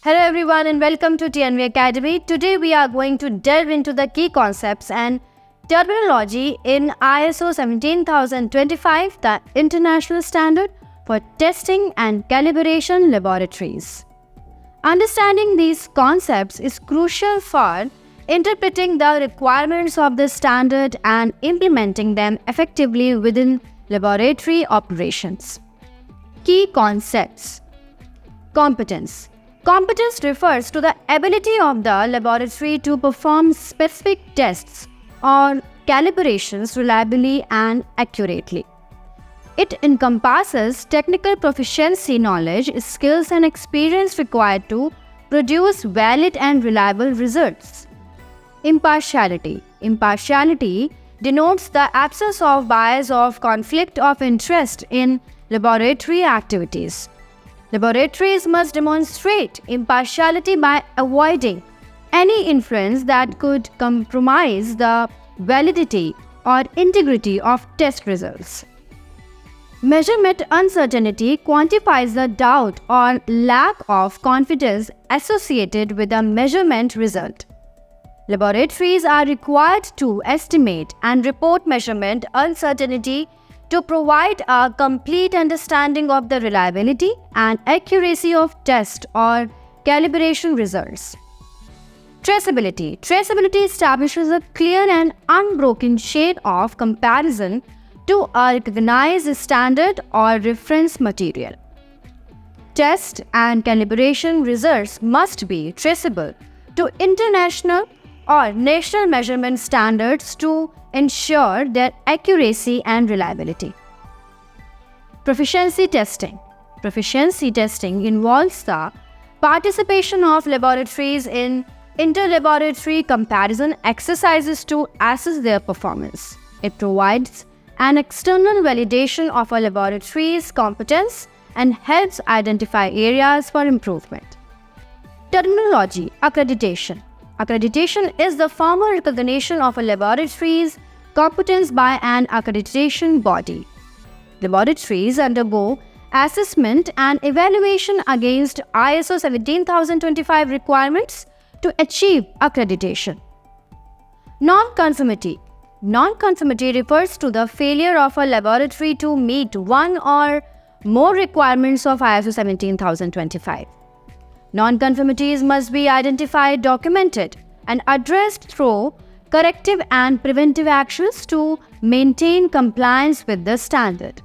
Hello everyone and welcome to TNV Academy. Today we are going to delve into the key concepts and terminology in ISO 17025, the international standard for testing and calibration laboratories. Understanding these concepts is crucial for interpreting the requirements of the standard and implementing them effectively within laboratory operations. Key concepts. Competence. Competence refers to the ability of the laboratory to perform specific tests or calibrations reliably and accurately. It encompasses technical proficiency, knowledge, skills, and experience required to produce valid and reliable results. Impartiality. Impartiality denotes the absence of bias or conflict of interest in laboratory activities. Laboratories must demonstrate impartiality by avoiding any influence that could compromise the validity or integrity of test results. Measurement uncertainty quantifies the doubt or lack of confidence associated with a measurement result. Laboratories are required to estimate and report measurement uncertainty to provide a complete understanding of the reliability and accuracy of test or calibration results. Traceability. Traceability establishes a clear and unbroken chain of comparison to a recognized standard or reference material. Test and calibration results must be traceable to international or national measurement standards to ensure their accuracy and reliability. Proficiency testing. Proficiency testing involves the participation of laboratories in inter-laboratory comparison exercises to assess their performance. It provides an external validation of a laboratory's competence and helps identify areas for improvement. Terminology. Accreditation. Accreditation is the formal recognition of a laboratory's competence by an accreditation body. Laboratories undergo assessment and evaluation against ISO 17025 requirements to achieve accreditation. Non-conformity. Non-conformity refers to the failure of a laboratory to meet one or more requirements of ISO 17025. Non-conformities must be identified, documented, and addressed through corrective and preventive actions to maintain compliance with the standard.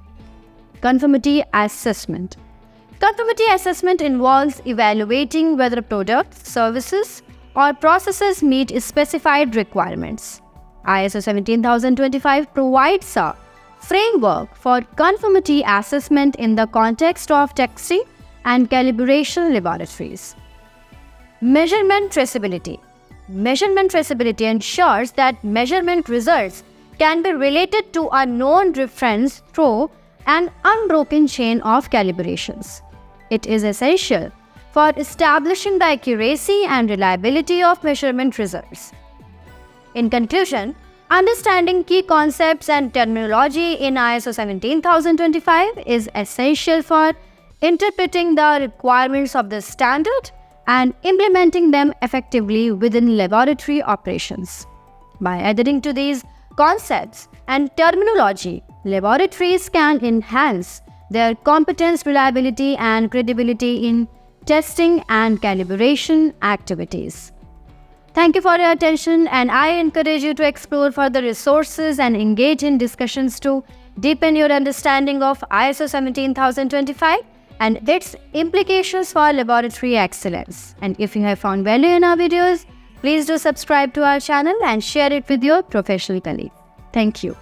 Conformity assessment. Conformity assessment involves evaluating whether products, services, or processes meet specified requirements. ISO 17025 provides a framework for conformity assessment in the context of testing and calibration laboratories. Measurement traceability. Measurement traceability ensures that measurement results can be related to a known reference through an unbroken chain of calibrations. It is essential for establishing the accuracy and reliability of measurement results. In conclusion, understanding key concepts and terminology in ISO 17025 is essential for interpreting the requirements of the standard and implementing them effectively within laboratory operations. By adhering to these concepts and terminology, laboratories can enhance their competence, reliability, and credibility in testing and calibration activities. Thank you for your attention, and I encourage you to explore further resources and engage in discussions to deepen your understanding of ISO 17025 and its implications for laboratory excellence. And if you have found value in our videos, please do subscribe to our channel and share it with your professional colleagues. Thank you.